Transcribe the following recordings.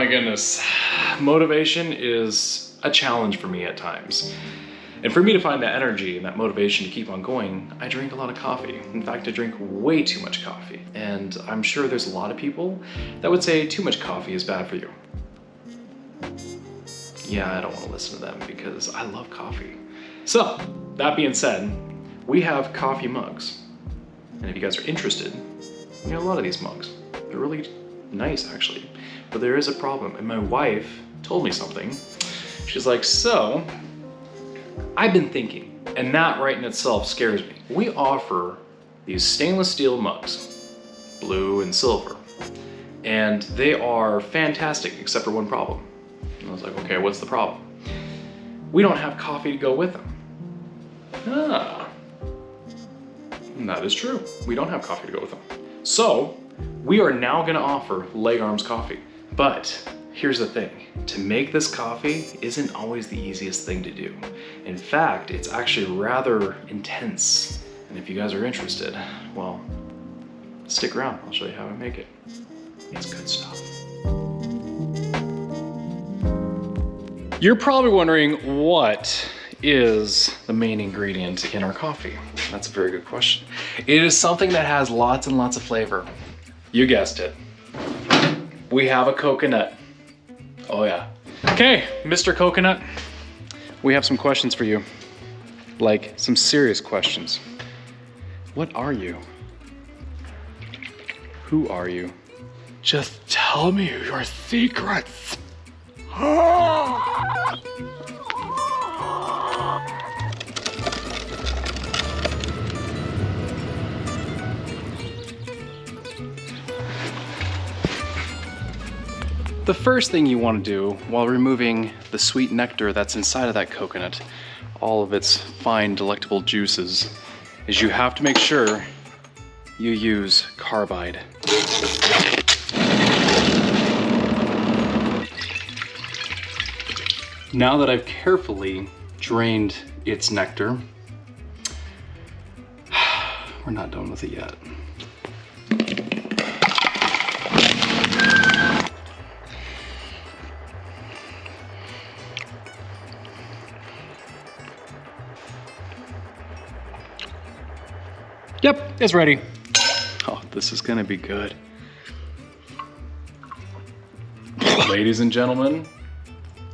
my goodness. Motivation is a challenge for me at times. And for me to find that energy and that motivation to keep on going, I drink a lot of coffee. In fact, I drink way too much coffee. And I'm sure there's a lot of people that would say too much coffee is bad for you. Yeah, I don't want to listen to them because I love coffee. So, that being said, we have coffee mugs. And if you guys are interested, we have a lot of these mugs. They're really nice, actually. But there is a problem, and my wife told me something. She's like, so, I've been thinking, and that right in itself scares me. We offer these stainless steel mugs, blue and silver, and they are fantastic except for one problem. And I was like, okay, what's the problem? We don't have coffee to go with them. Ah, and that is true. We don't have coffee to go with them. So, we are now gonna offer leg arms coffee. But here's the thing, to make this coffee isn't always the easiest thing to do. In fact, it's actually rather intense. And if you guys are interested, well, stick around, I'll show you how I make it. It's good stuff. You're probably wondering, what is the main ingredient in our coffee? That's a very good question. It is something that has lots and lots of flavor. You guessed it. We have a coconut. Oh yeah. Okay, Mr. Coconut, we have some questions for you. Like, some serious questions. What are you? Who are you? Just tell me your secrets. The first thing you want to do while removing the sweet nectar that's inside of that coconut, all of its fine, delectable juices, is you have to make sure you use carbide. Now that I've carefully drained its nectar, we're not done with it yet. Yep, it's ready. Oh, this is gonna be good. Ladies and gentlemen,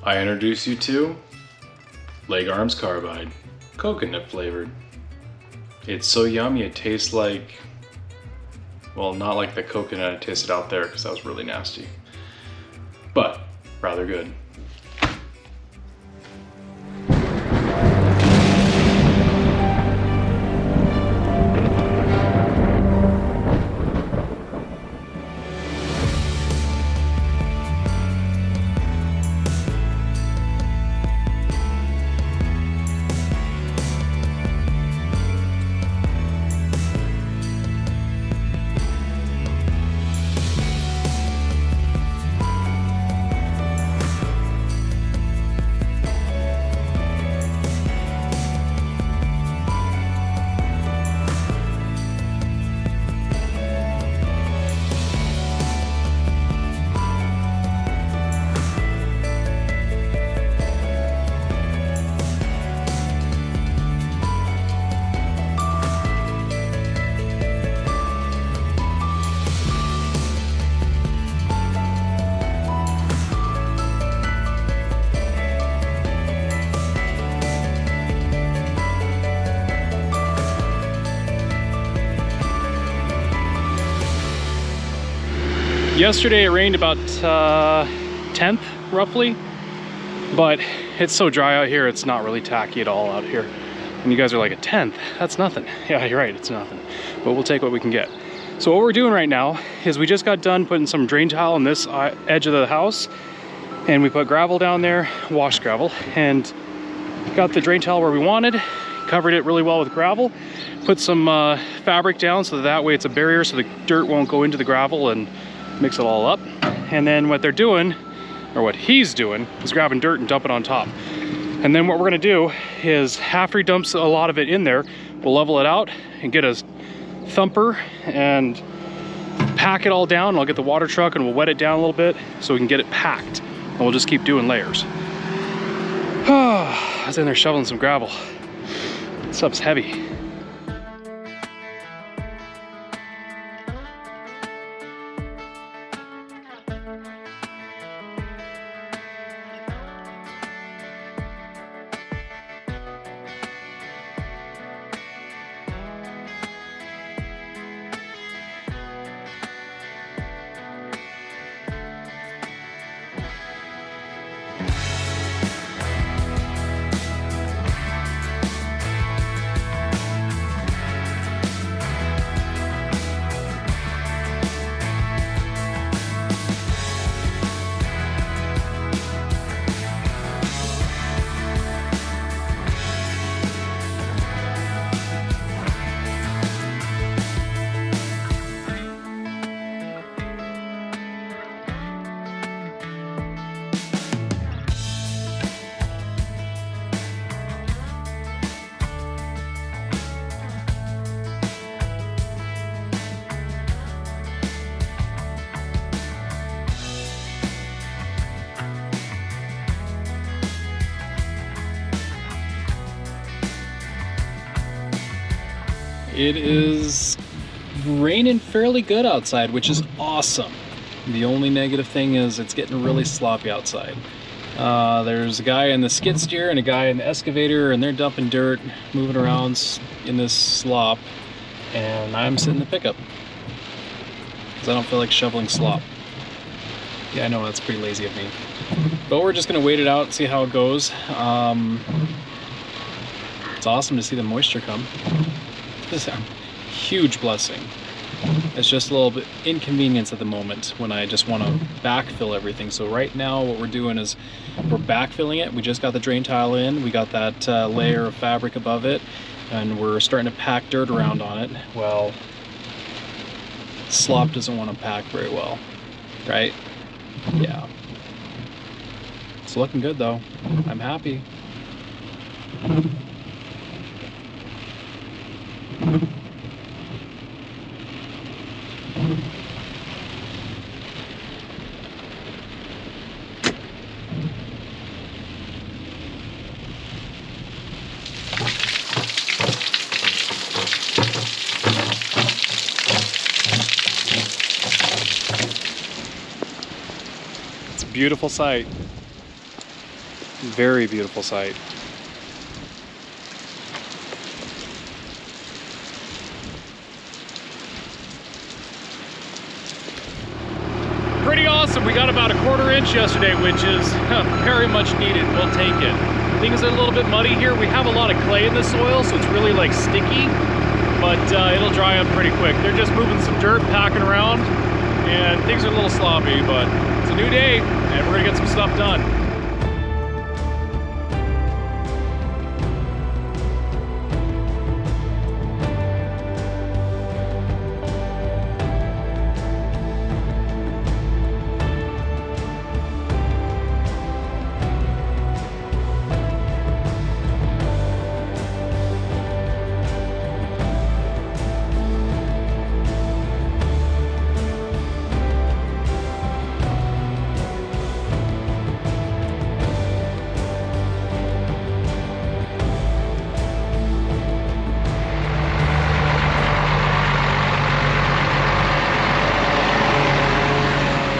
I introduce you to Leg Arms Carbide, coconut flavored. It's so yummy, it tastes like, well, not like the coconut it tasted out there because that was really nasty, but rather good. Yesterday it rained about 10th roughly, but it's so dry out here, it's not really tacky at all out here. And you guys are like, a 10th? That's nothing. Yeah, you're right, it's nothing. But we'll take what we can get. So what we're doing right now is we just got done putting some drain tile on this edge of the house, and we put gravel down there, washed gravel, and got the drain tile where we wanted, covered it really well with gravel, put some fabric down so that way it's a barrier so the dirt won't go into the gravel and mix it all up. And then what they're doing, or what he's doing, is grabbing dirt and dump it on top. And then what we're gonna do is, after he dumps a lot of it in there, we'll level it out and get a thumper and pack it all down, and I'll get the water truck and we'll wet it down a little bit so we can get it packed. And we'll just keep doing layers. I was in there shoveling some gravel. This stuff's heavy. It is raining fairly good outside, which is awesome. The only negative thing is it's getting really sloppy outside. There's a guy in the skid steer and a guy in the excavator, and they're dumping dirt, moving around in this slop, and I'm sitting in the pickup because I don't feel like shoveling slop. Yeah, I know, that's pretty lazy of me. But we're just gonna wait it out and see how it goes. It's awesome to see the moisture come. This is a huge blessing. It's just a little bit inconvenience at the moment when I just want to backfill everything. So right now what we're doing is we're backfilling it. We just got the drain tile in. We got that layer of fabric above it, and we're starting to pack dirt around on it. Well, slop doesn't want to pack very well, right? Yeah. It's looking good though. I'm happy. It's a beautiful sight. Very beautiful sight. Pretty awesome. We got about a 1/4 inch yesterday, which is very much needed. We'll take it. Things are a little bit muddy here. We have a lot of clay in the soil, so it's really like sticky, but it'll dry up pretty quick. They're just moving some dirt, packing around, and things are a little sloppy, but it's a new day, and we're gonna get some stuff done.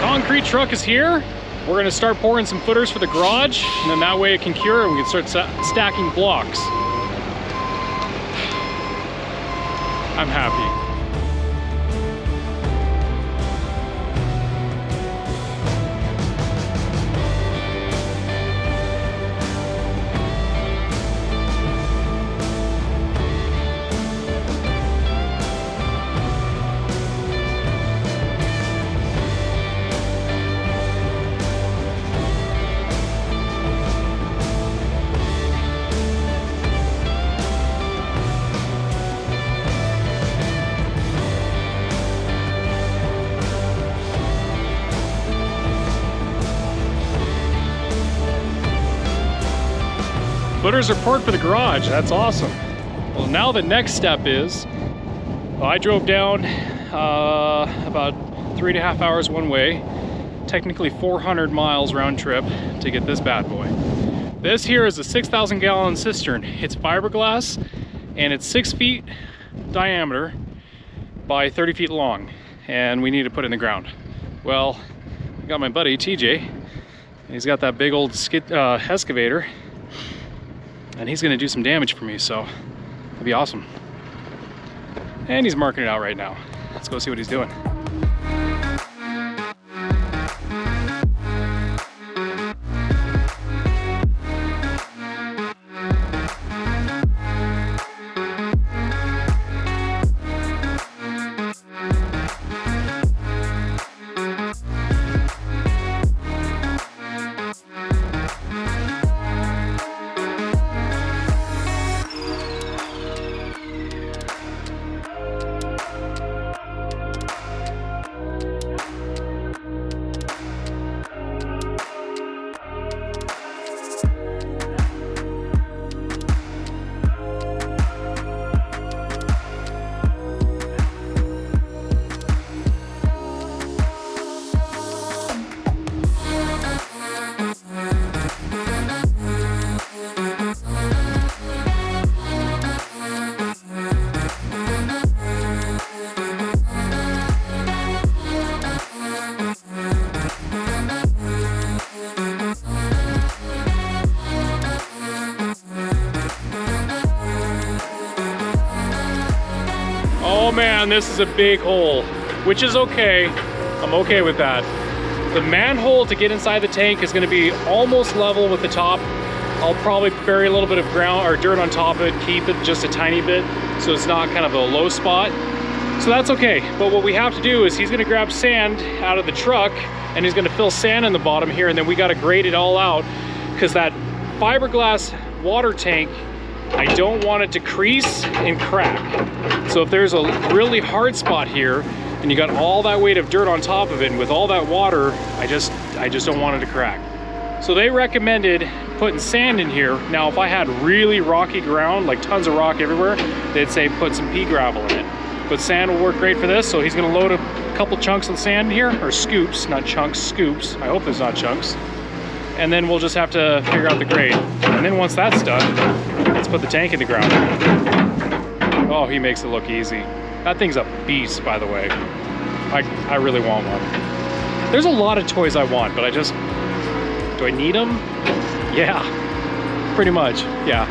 Concrete truck is here. We're gonna start pouring some footers for the garage, and then that way it can cure and we can start stacking blocks. I'm happy. Footers are poured for the garage. That's awesome. Well, now the next step is, I drove down about about 3.5 hours one way, technically 400 miles round trip to get this bad boy. This here is a 6,000 gallon cistern. It's fiberglass and it's 6 feet diameter by 30 feet long, and we need to put it in the ground. Well, I got my buddy TJ, and he's got that big old excavator, and he's gonna do some damage for me, so it'll be awesome. And he's marking it out right now. Let's go see what he's doing. Oh man, this is a big hole, which is okay. I'm okay with that. The manhole to get inside the tank is gonna be almost level with the top. I'll probably bury a little bit of ground or dirt on top of it, keep it just a tiny bit so it's not kind of a low spot. So that's okay. But what we have to do is he's gonna grab sand out of the truck and he's gonna fill sand in the bottom here, and then we gotta grade it all out because that fiberglass water tank, I don't want it to crease and crack. So if there's a really hard spot here and you got all that weight of dirt on top of it, and with all that water, I just don't want it to crack. So they recommended putting sand in here. Now, if I had really rocky ground, like tons of rock everywhere, they'd say put some pea gravel in it. But sand will work great for this, so he's gonna load a couple chunks of sand in here, or scoops, not chunks, scoops. I hope there's not chunks. And then we'll just have to figure out the grade. And then once that's done, let's put the tank in the ground. Oh, he makes it look easy. That thing's a beast, by the way. I really want one. There's a lot of toys I want, but do I need them? Yeah, pretty much, yeah.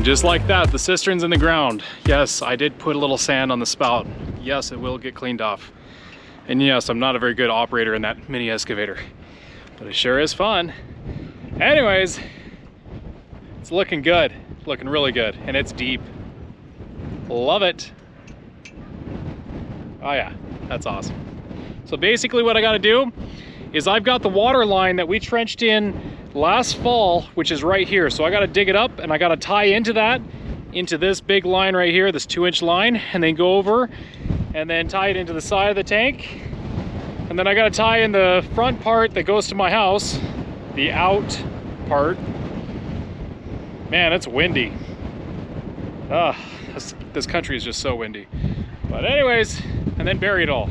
Just like that, the cistern's in the ground. Yes, I did put a little sand on the spout. Yes, it will get cleaned off. And yes, I'm not a very good operator in that mini excavator, but it sure is fun. Anyways, it's looking good, looking really good, and it's deep. Love it. Oh yeah, that's awesome. So basically what I gotta do is I've got the water line that we trenched in last fall, which is right here. So I gotta dig it up and I gotta tie into this big line right here, this 2-inch line, and then go over and then tie it into the side of the tank. And then I gotta tie in the front part that goes to my house, the out part. Man, it's windy. This country is just so windy. But anyways, and then bury it all.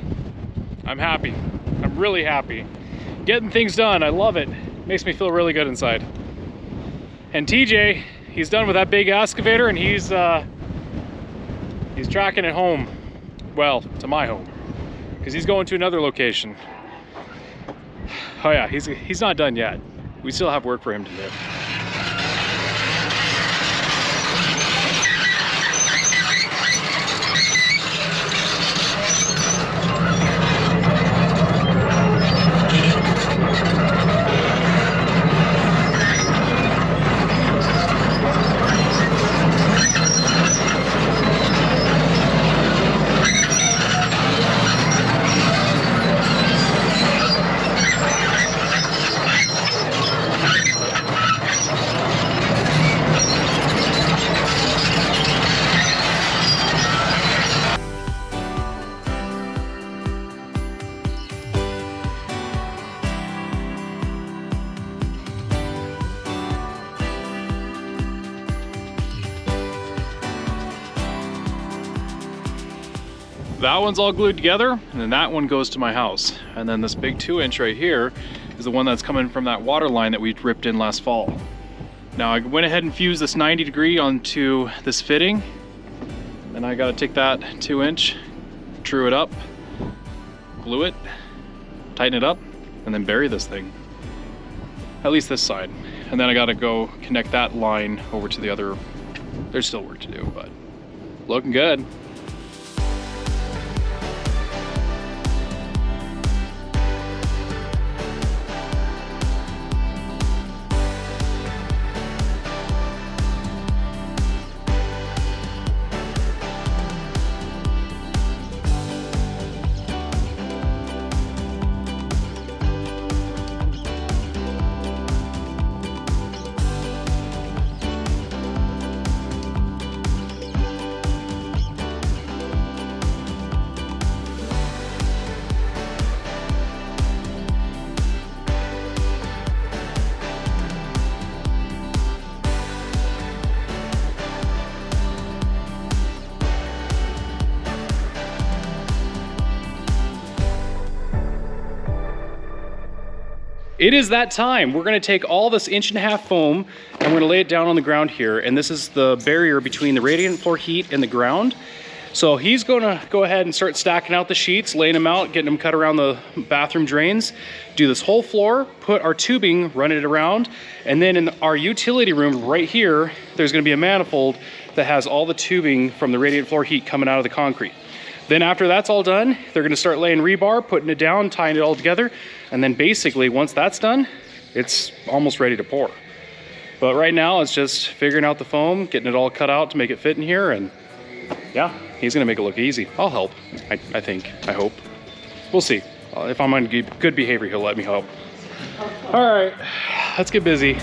I'm happy. I'm really happy. Getting things done, I love it. Makes me feel really good inside. And TJ, he's done with that big excavator, and he's He's tracking it home. Well, to my home. Because he's going to another location. Oh yeah, he's not done yet. We still have work for him to do. That one's all glued together, and then that one goes to my house. And then this big 2-inch right here is the one that's coming from that water line that we ripped in last fall. Now I went ahead and fused this 90 degree onto this fitting. Then I gotta take that 2-inch, true it up, glue it, tighten it up, and then bury this thing. At least this side. And then I gotta go connect that line over to the other. There's still work to do, but looking good. It is that time. We're gonna take all this 1.5 inch foam and we're gonna lay it down on the ground here. And this is the barrier between the radiant floor heat and the ground. So he's gonna go ahead and start stacking out the sheets, laying them out, getting them cut around the bathroom drains, do this whole floor, put our tubing, run it around. And then in our utility room right here, there's gonna be a manifold that has all the tubing from the radiant floor heat coming out of the concrete. Then after that's all done, they're gonna start laying rebar, putting it down, tying it all together. And then basically, once that's done, it's almost ready to pour. But right now, it's just figuring out the foam, getting it all cut out to make it fit in here. And yeah, he's gonna make it look easy. I'll help, I think, I hope. We'll see. If I'm on good behavior, he'll let me help. All right, let's get busy.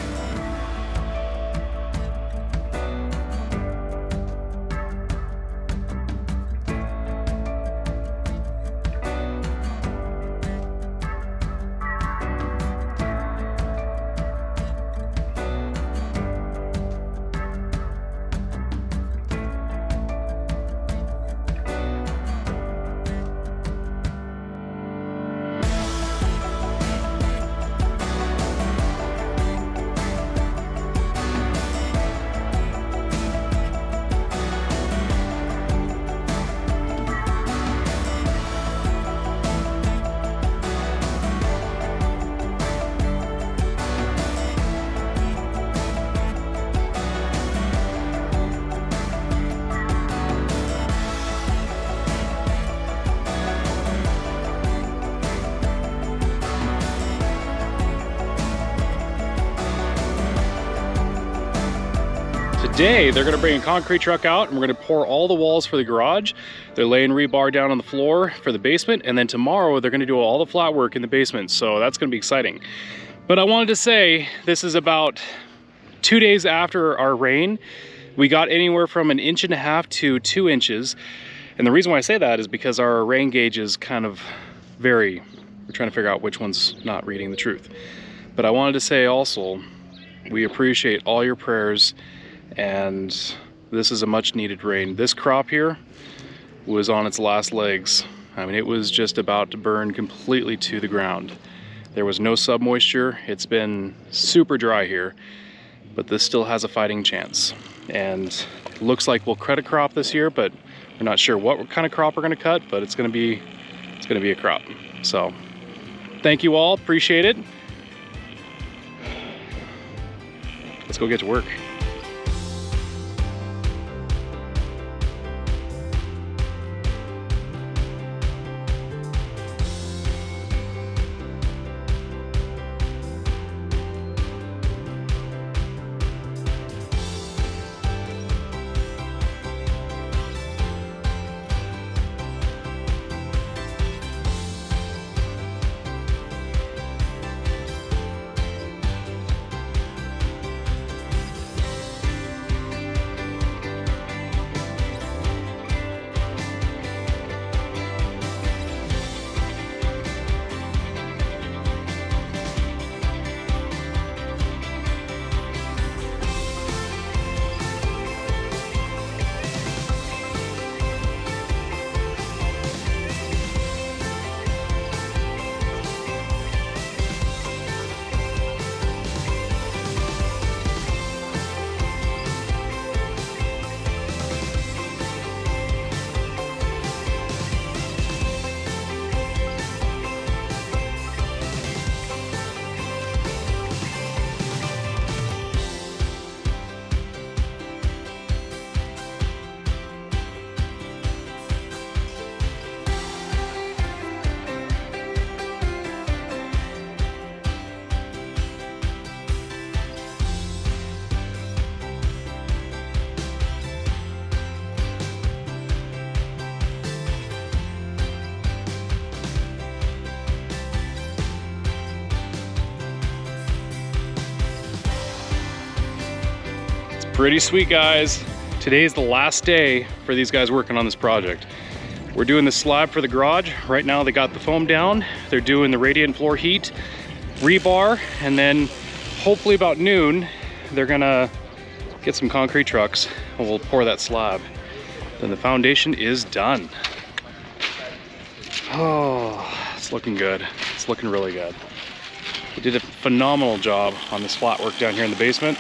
Today, they're gonna bring a concrete truck out and we're gonna pour all the walls for the garage. They're laying rebar down on the floor for the basement, and then tomorrow they're gonna do all the flat work in the basement, so that's gonna be exciting. But I wanted to say, this is about 2 days after our rain. We got anywhere from 1.5 inches to 2 inches. And the reason why I say that is because our rain gauge is kind of vary. We're trying to figure out which one's not reading the truth. But I wanted to say also, we appreciate all your prayers, and this is a much needed rain. This crop here was on its last legs. I mean, it was just about to burn completely to the ground. There was no submoisture. It's been super dry here, but this still has a fighting chance. And it looks like we'll credit crop this year, but We're not sure what kind of crop we're gonna cut, but it's gonna be a crop. So thank you all, appreciate it. Let's go get to work. Pretty sweet, guys. Today's the last day for these guys working on this project. We're doing the slab for the garage. Right now they got the foam down. They're doing the radiant floor heat, rebar, and then hopefully about noon, they're gonna get some concrete trucks and we'll pour that slab. Then the foundation is done. Oh, it's looking good. It's looking really good. They did a phenomenal job on this flat work down here in the basement.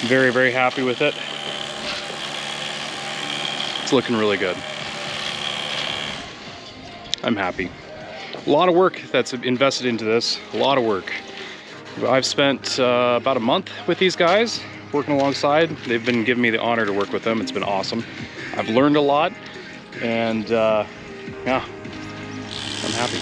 Very, very happy with it. It's looking really good. I'm happy. A lot of work that's invested into this, a lot of work. I've spent about a month with these guys working alongside. They've been giving me the honor to work with them. It's been awesome. I've learned a lot, and yeah, I'm happy.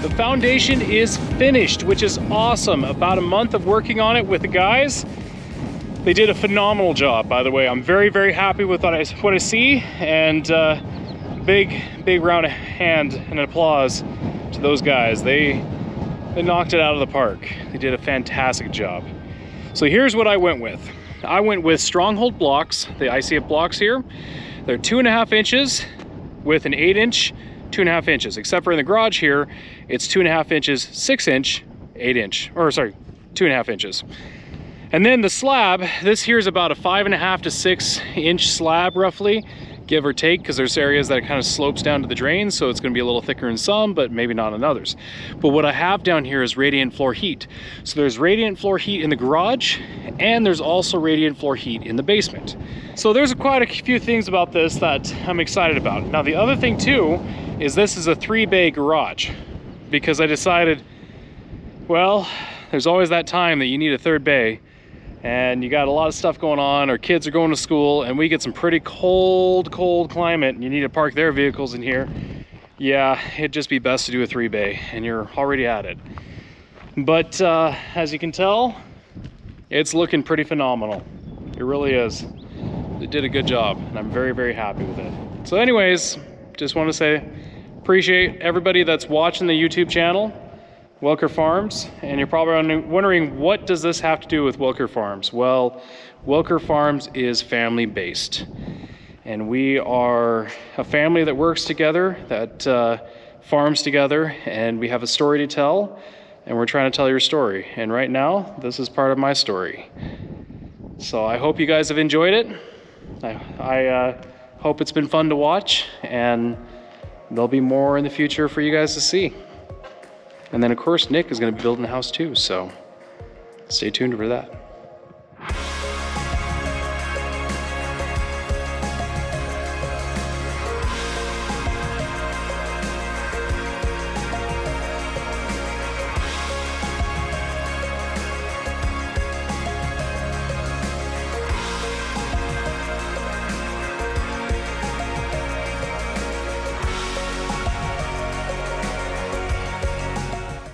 The foundation is finished, which is awesome. About a month of working on it with the guys. They did a phenomenal job, by the way. I'm very, very happy with what I see, and big round of hand and applause to those guys. They knocked it out of the park. They did a fantastic job. So here's what I went with. I went with Stronghold blocks, the ICF blocks here. They're 2.5 inches with an 8-inch, 2.5 inches, except for in the garage here, it's 2.5 inches, 6-inch, 8-inch, or sorry, 2.5 inches. And then the slab, this here is about a 5.5 to 6-inch slab roughly, give or take, because there's areas that it kind of slopes down to the drain, so it's going to be a little thicker in some, but maybe not in others. But what I have down here is radiant floor heat. So there's radiant floor heat in the garage, and there's also radiant floor heat in the basement. So there's quite a few things about this that I'm excited about. Now the other thing too, is this is a 3-bay garage. because I decided, well, there's always that time that you need a third bay and you got a lot of stuff going on, or kids are going to school and we get some pretty cold climate and you need to park their vehicles in here. Yeah, it'd just be best to do a 3 bay and you're already at it. But as you can tell, it's looking pretty phenomenal. It really is. They did a good job and I'm very happy with it. So anyways, just want to say appreciate everybody that's watching the YouTube channel, Welker Farms. And you're probably wondering, what does this have to do with Welker Farms? Well, Welker Farms is family based. And we are a family that works together, that farms together, and we have a story to tell, and we're trying to tell your story. And right now, this is part of my story. So I hope you guys have enjoyed it. I hope it's been fun to watch, and there'll be more in the future for you guys to see. And then of course, Nick is gonna be building a house too, so stay tuned for that.